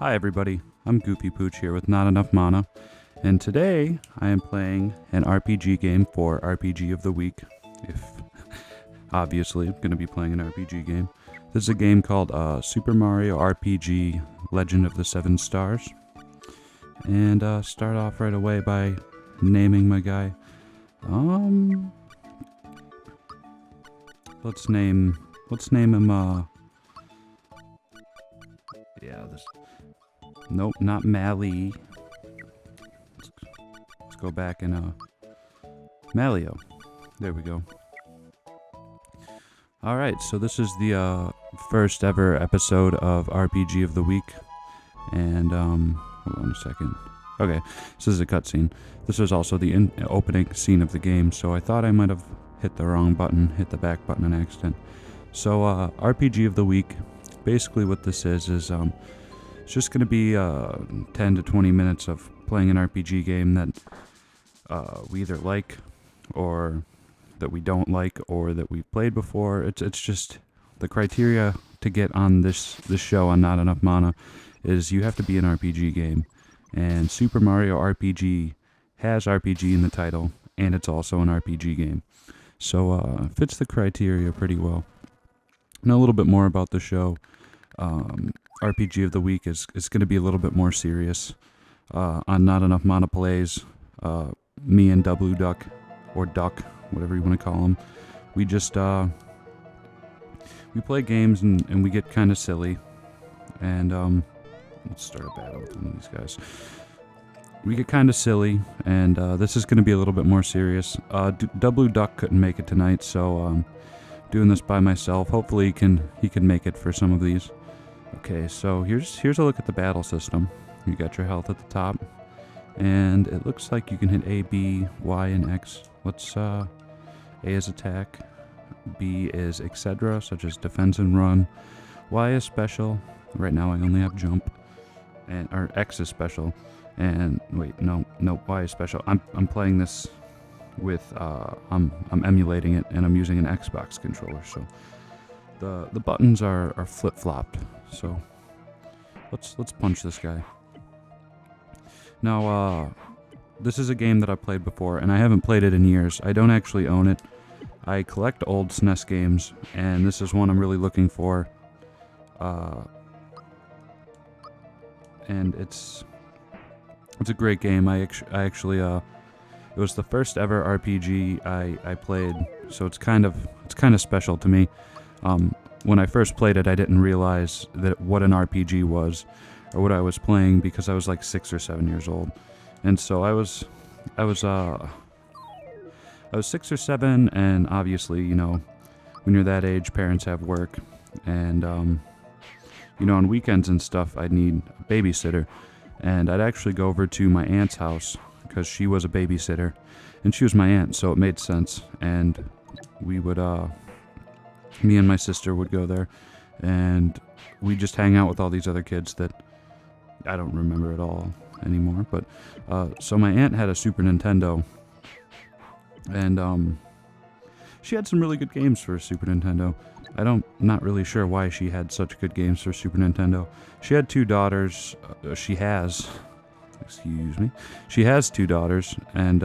Hi everybody, I'm Goofypooch here with Not Enough Mana, and today I am playing an RPG game for RPG of the Week. Obviously I'm going to be playing an RPG game. This is a game called Super Mario RPG Legend of the Seven Stars. And start off right away by naming my guy. Let's name him Nope, not Mally. Let's go back and Malio. There we go. Alright, so this is the first ever episode of RPG of the Week. And hold on a second. Okay, this is a cutscene. This was also the opening scene of the game, so I thought I might have hit the wrong button, hit the back button on accident. So RPG of the Week, basically what this is it's just going to be 10 to 20 minutes of playing an RPG game that we either like, or that we don't like, or that we've played before. It's just the criteria to get on this show on Not Enough Mana is you have to be an RPG game. And Super Mario RPG has RPG in the title, and it's also an RPG game. So fits the criteria pretty well. Know a little bit more about the show. RPG of the Week is going to be a little bit more serious. On Not Enough Mana Plays, me and Double Duck, or Duck, whatever you want to call him, we just we play games and we get kind of silly. And let's start a battle with one of these guys. We get kind of silly, and this is going to be a little bit more serious. Double Duck couldn't make it tonight, so doing this by myself. Hopefully he can make it for some of these. Okay, so here's a look at the battle system. You got your health at the top, and it looks like you can hit A, B, Y, and X. What's A is attack, B is etc., such as defense and run. Y is special. Right now I only have jump, or X is special. And wait, no, Y is special. I'm playing this with I'm emulating it, and I'm using an Xbox controller, so the buttons are flip-flopped. So let's punch this guy. Now this is a game that I've played before, and I haven't played it in years. I don't actually own it. I collect old SNES games, and this is one I'm really looking for. And it's a great game. I actually it was the first ever RPG I played, so it's kind of special to me. When I first played it, I didn't realize what an RPG was, or what I was playing, because I was like 6 or 7 years old, and so I was 6 or 7, and obviously, you know, when you're that age, parents have work, and you know, on weekends and stuff, I'd need a babysitter, and I'd actually go over to my aunt's house because she was a babysitter, and she was my aunt, so it made sense, and we would me and my sister would go there, and we'd just hang out with all these other kids that I don't remember at all anymore. But so my aunt had a Super Nintendo, and she had some really good games for Super Nintendo. Not really sure why she had such good games for Super Nintendo. She had 2 daughters. She has 2 daughters, and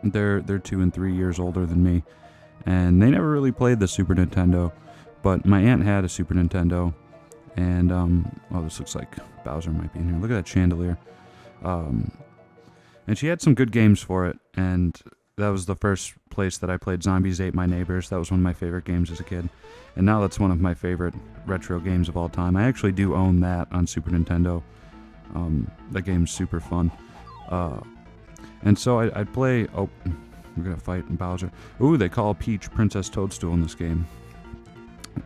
they're 2 and 3 years older than me. And they never really played the Super Nintendo, but my aunt had a Super Nintendo, and oh, this looks like Bowser might be in here. Look at that chandelier. And she had some good games for it, and that was the first place that I played Zombies Ate My Neighbors. That was one of my favorite games as a kid, and now that's one of my favorite retro games of all time. I actually do own that on Super Nintendo. That game's super fun. And so I'd play... Oh, we're gonna fight Bowser. Ooh, they call Peach Princess Toadstool in this game.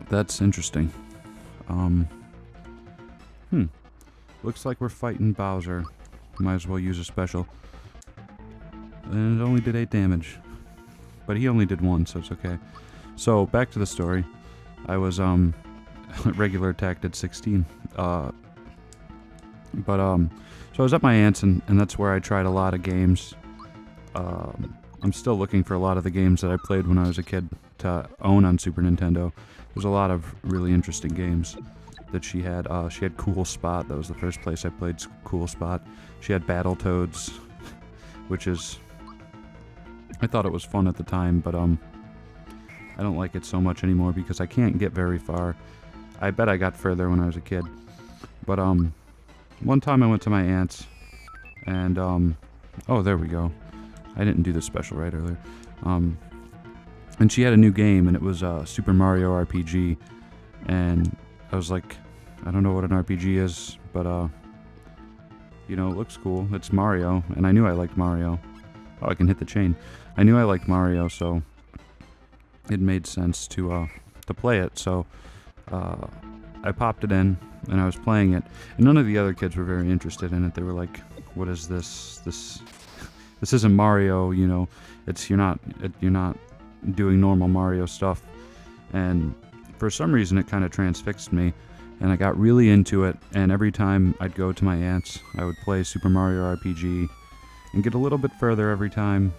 That's interesting. Looks like we're fighting Bowser. Might as well use a special. And it only did 8 damage. But he only did 1, so it's okay. So, back to the story. I was, regular attack did 16. So I was at my aunt's, and that's where I tried a lot of games. I'm still looking for a lot of the games that I played when I was a kid to own on Super Nintendo. There's a lot of really interesting games. that she had. She had Cool Spot. That was the first place I played Cool Spot. She had Battletoads, which is... I thought it was fun at the time, but I don't like it so much anymore because I can't get very far. I bet I got further when I was a kid. But one time I went to my aunt's, and oh, there we go. I didn't do the special right earlier. And she had a new game, and it was Super Mario RPG. And I was like, I don't know what an RPG is, but you know, it looks cool. It's Mario, and I knew I liked Mario. Oh, I can hit the chain. I knew I liked Mario, so it made sense to play it. So I popped it in, and I was playing it, and none of the other kids were very interested in it. They were like, "What is this? This isn't Mario, you know. You're not doing normal Mario stuff." And for some reason, it kind of transfixed me, and I got really into it. And every time I'd go to my aunt's, I would play Super Mario RPG, and get a little bit further every time.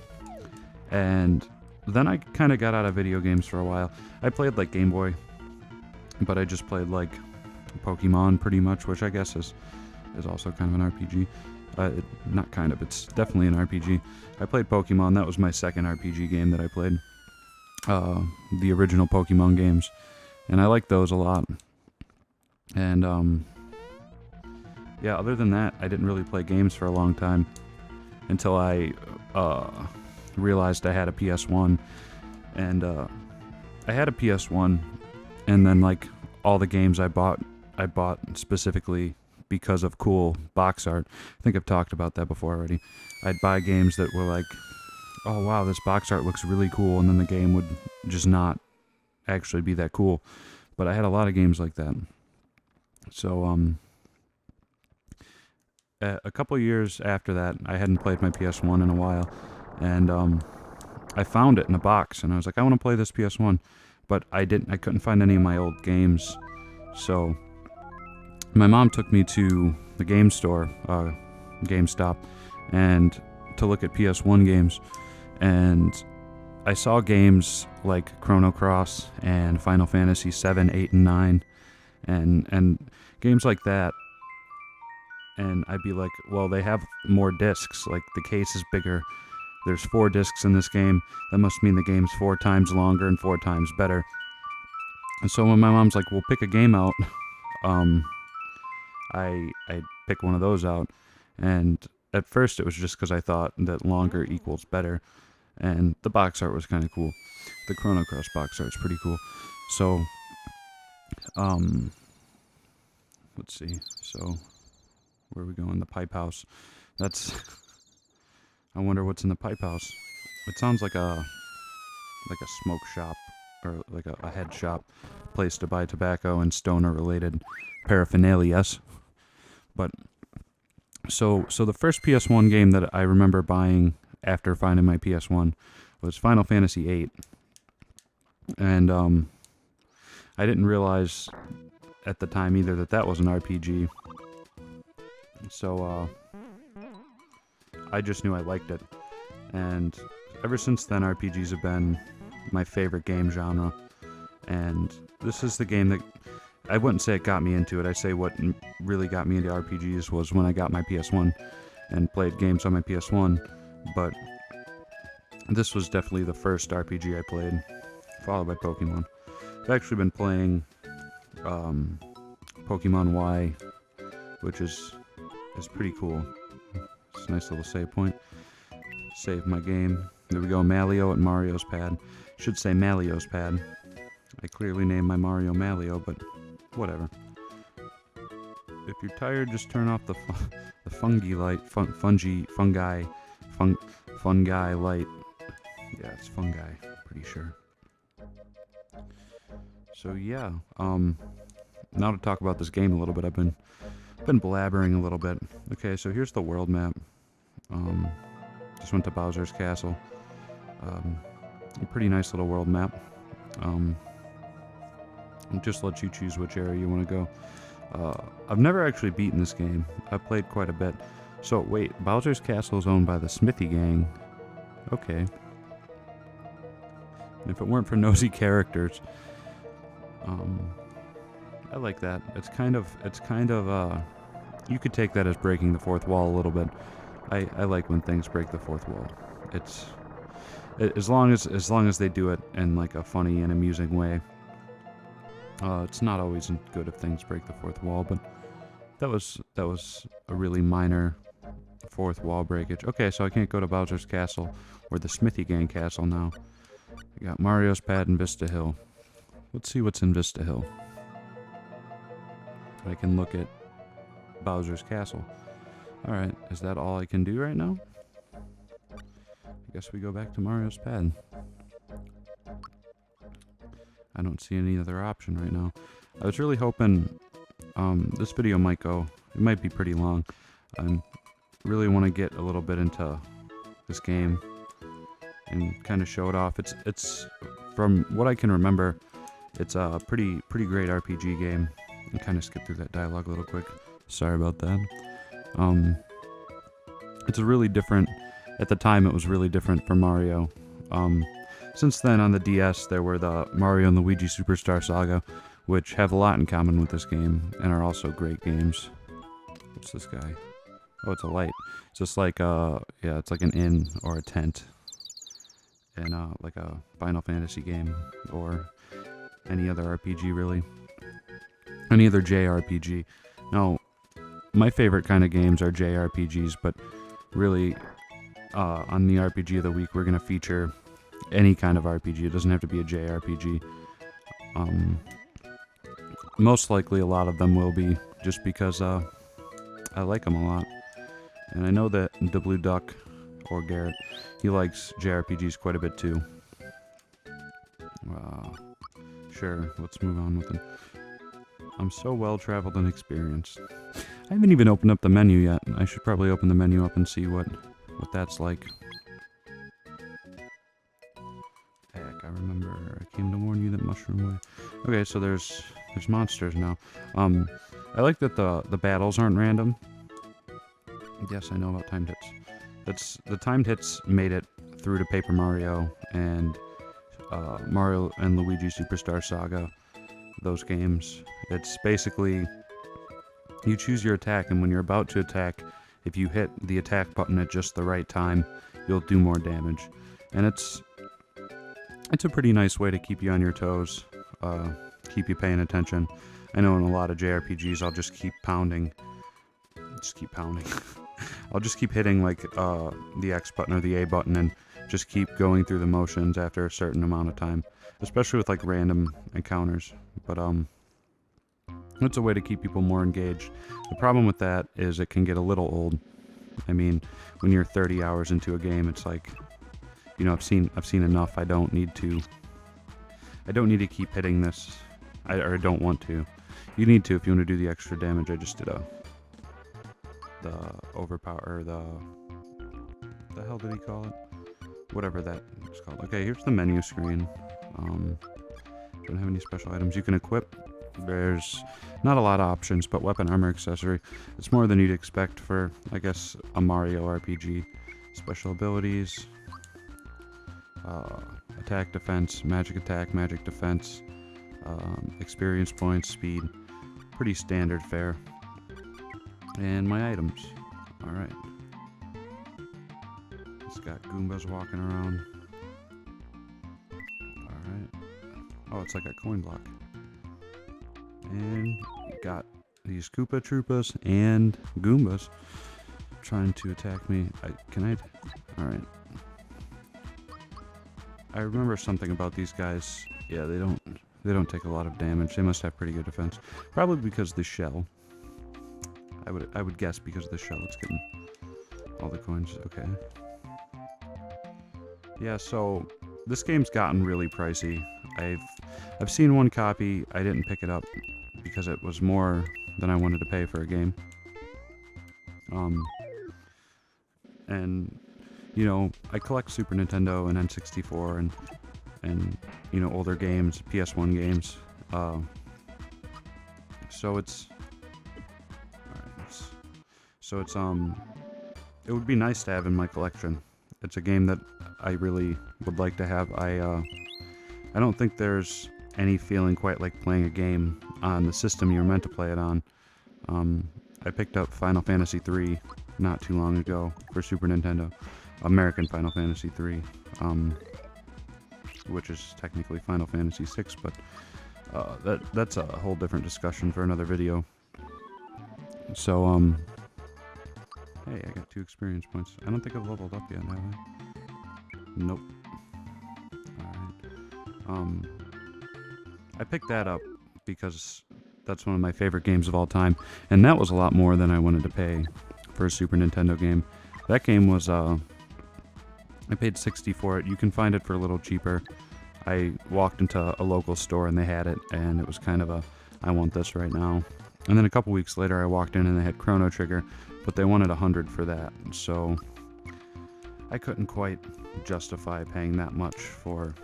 And then I kind of got out of video games for a while. I played like Game Boy, but I just played like Pokemon pretty much, which I guess is also kind of an RPG. Not kind of, it's definitely an RPG. I played Pokemon. That was my second RPG game that I played. The original Pokemon games. And I like those a lot. And yeah, other than that, I didn't really play games for a long time until I realized I had a PS1. And I had a PS1, and then like all the games I bought specifically because of cool box art. I think I've talked about that before already. I'd buy games that were like, oh wow, this box art looks really cool, and then the game would just not actually be that cool. But I had a lot of games like that. So a couple years after that, I hadn't played my PS1 in a while, and I found it in a box, and I was like, I want to play this PS1, but I couldn't find any of my old games. So my mom took me to the game store, GameStop, and to look at PS1 games, and I saw games like Chrono Cross and Final Fantasy 7, 8, and 9, and games like that, and I'd be like, well, they have more discs, like the case is bigger, there's 4 discs in this game, that must mean the game's 4 times longer and 4 times better. And so when my mom's like, well, pick a game out, I pick one of those out, and at first it was just because I thought that longer equals better, and the box art was kind of cool. The Chrono Cross box art's pretty cool. So, let's see. So, where are we going? The Pipe House. That's. I wonder what's in the Pipe House. It sounds like a smoke shop, or like a head shop, place to buy tobacco and stoner-related paraphernalia. But so the first PS1 game that I remember buying after finding my PS1 was Final Fantasy 8. And I didn't realize at the time either that was an RPG. So I just knew I liked it. And ever since then, RPGs have been my favorite game genre. And this is the game that, I wouldn't say it got me into it. I say what really got me into RPGs was when I got my PS1 and played games on my PS1. But this was definitely the first RPG I played, followed by Pokemon. I've actually been playing Pokemon Y, which is pretty cool. It's a nice little save point. Save my game. There we go, Malio at Mario's pad. Should say Malio's pad. I clearly named my Mario Malio, but whatever. If you're tired, just turn off the fungi light. Fungi light. Yeah, it's fungi. Pretty sure. So yeah, now to talk about this game a little bit. I've been blabbering a little bit. Okay, so here's the world map. Just went to Bowser's Castle. A pretty nice little world map. It just lets you choose which area you want to go. I've never actually beaten this game. I've played quite a bit. So wait, Bowser's Castle is owned by the Smithy Gang. Okay. If it weren't for nosy characters, I like that. It's kind of you could take that as breaking the fourth wall a little bit. I like when things break the fourth wall. As long as they do it in like a funny and amusing way. It's not always good if things break the fourth wall, but that was a really minor fourth wall breakage. Okay, so I can't go to Bowser's Castle or the Smithy Gang Castle now. I got Mario's Pad and Vista Hill. Let's see what's in Vista Hill. I can look at Bowser's Castle. Alright, is that all I can do right now? I guess we go back to Mario's Pad. I don't see any other option right now. I was really hoping this video might go, it might be pretty long. I really want to get a little bit into this game and kind of show it off. It's from what I can remember, it's a pretty great RPG game. And kind of skip through that dialogue a little quick. Sorry about that. It's a really different. At the time, it was really different for Mario. Since then, on the DS, there were the Mario and Luigi Superstar Saga, which have a lot in common with this game and are also great games. What's this guy? Oh, it's a light. It's just like yeah, it's like an inn or a tent in like a Final Fantasy game or any other RPG really. Any other JRPG. Now, my favorite kind of games are JRPGs, but really, on the RPG of the week, we're going to feature any kind of RPG. It doesn't have to be a JRPG. Most likely, a lot of them will be, just because I like them a lot. And I know that the Blue Duck, or Garrett, he likes JRPGs quite a bit too. Sure, let's move on with it. I'm so well-traveled and experienced. I haven't even opened up the menu yet. I should probably open the menu up and see what that's like. Heck, I remember I came to warn you that Mushroom Way. Okay, so there's monsters now. I like that the battles aren't random. Yes, I know about timed hits. The timed hits made it through to Paper Mario and Mario and Luigi Superstar Saga. Those games. It's basically you choose your attack, and when you're about to attack, if you hit the attack button at just the right time, you'll do more damage. And it's a pretty nice way to keep you on your toes, keep you paying attention. I know in a lot of JRPGs I'll just keep pounding. I'll just keep hitting like the X button or the A button and just keep going through the motions after a certain amount of time, especially with like random encounters. But it's a way to keep people more engaged. The problem with that is it can get a little old. I mean, when you're 30 hours into a game, it's like, you know, I've seen enough. I don't need to keep hitting this. I don't want to. You need to if you want to do the extra damage. I just did the overpower, or the hell did he call it? Whatever that is called. Okay, here's the menu screen. Don't have any special items you can equip. There's not a lot of options, but weapon, armor, accessory. It's more than you'd expect for, I guess, a Mario RPG. Special abilities. Attack, defense, magic attack, magic defense. Experience points, speed. Pretty standard fare. And my items. Alright. It's got Goombas walking around. Alright. Oh, it's like a coin block. And you got these Koopa Troopas and Goombas trying to attack me. Alright. I remember something about these guys. Yeah, they don't take a lot of damage. They must have pretty good defense. Probably because of the shell. I would guess because of the shell it's getting all the coins. Okay. Yeah, so this game's gotten really pricey. I've seen one copy. I didn't pick it up because it was more than I wanted to pay for a game. And you know, I collect Super Nintendo and N64 and you know, older games, PS1 games. It would be nice to have in my collection. It's a game that I really would like to have. I don't think there's any feeling quite like playing a game on the system you were meant to play it on. I picked up Final Fantasy III not too long ago for Super Nintendo. American Final Fantasy III, which is technically Final Fantasy VI, but that's a whole different discussion for another video. So, hey, I got 2 experience points. I don't think I've leveled up yet, have I? Nope. Alright. I picked that up because that's one of my favorite games of all time, and that was a lot more than I wanted to pay for a Super Nintendo game. That game was, I paid $60 for it. You can find it for a little cheaper. I walked into a local store and they had it, and it was kind of a, I want this right now. And then a couple weeks later I walked in and they had Chrono Trigger, but they wanted $100 for that, so I couldn't quite justify paying that much for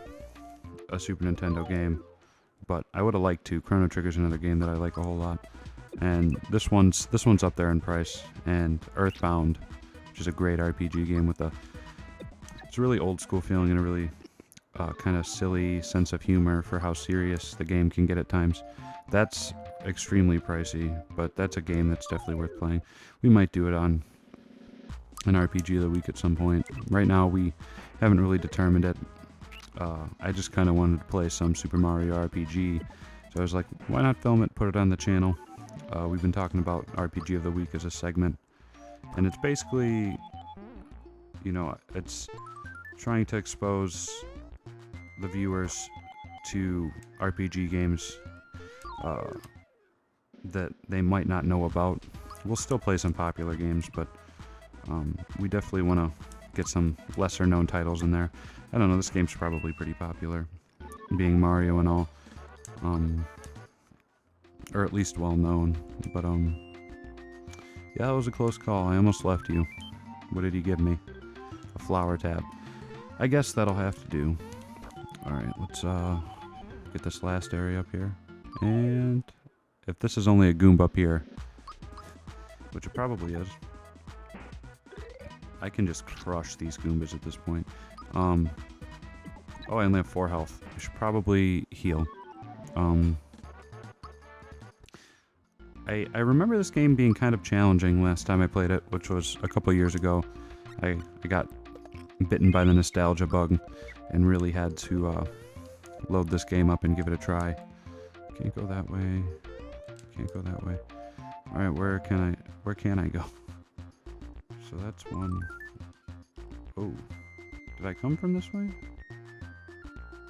a Super Nintendo game. But I would have liked to. Chrono Trigger's another game that I like a whole lot. And this one's up there in price. And Earthbound, which is a great RPG game with it's a really old school feeling and a really kind of silly sense of humor for how serious the game can get at times. That's extremely pricey, but that's a game that's definitely worth playing. We might do it on an RPG of the week at some point. Right now we haven't really determined it. I just kind of wanted to play some Super Mario RPG, so I was like, why not film it, put it on the channel. We've been talking about RPG of the week as a segment, and it's basically, you know, it's trying to expose the viewers to RPG games that they might not know about. We'll still play some popular games, but we definitely want to get some lesser known titles in there. I don't know, this game's probably pretty popular, being Mario and all, or at least well known, but yeah, that was a close call. I almost left you. What did he give me? A flower tab. I guess that'll have to do. Alright, let's get this last area up here, and if this is only a Goomba up here, which it probably is, I can just crush these Goombas at this point. Oh, I only have 4 health. I should probably heal. I remember this game being kind of challenging last time I played it, which was a couple years ago. I got bitten by the nostalgia bug and really had to load this game up and give it a try. Can't go that way. Can't go that way. Alright, where can I go? So that's one. Oh. Did I come from this way?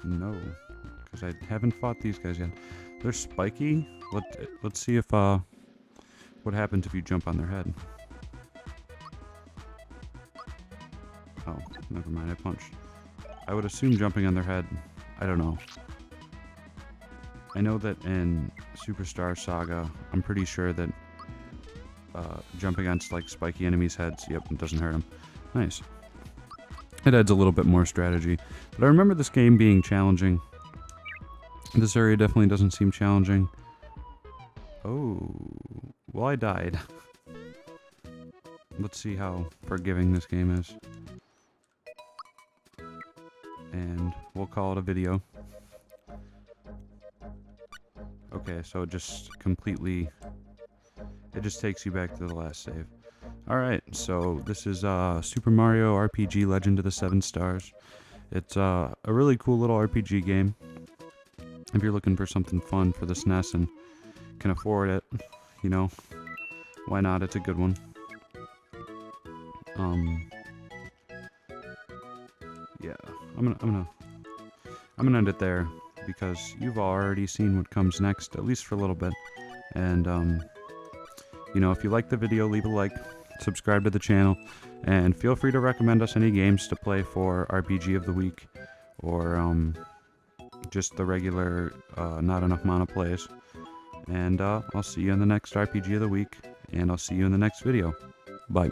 No. Because I haven't fought these guys yet. They're spiky. Let's see if, what happens if you jump on their head. Oh, never mind, I punched. I would assume jumping on their head, I don't know. I know that in Superstar Saga, I'm pretty sure that jumping on like spiky enemies' heads, yep, it doesn't hurt them. Nice. It adds a little bit more strategy. But I remember this game being challenging. This area definitely doesn't seem challenging. Oh, well, I died. Let's see how forgiving this game is. And we'll call it a video. Okay, so it just completely... It just takes you back to the last save. Alright, so this is Super Mario RPG Legend of the 7 Stars. It's a really cool little RPG game. If you're looking for something fun for the SNES and can afford it, you know, why not? It's a good one. Yeah, I'm gonna end it there because you've already seen what comes next, at least for a little bit. And you know, if you like the video, leave a like, subscribe to the channel, and feel free to recommend us any games to play for RPG of the week, or just the regular Not Enough Mana plays. And I'll see you in the next RPG of the week, and I'll see you in the next video. Bye.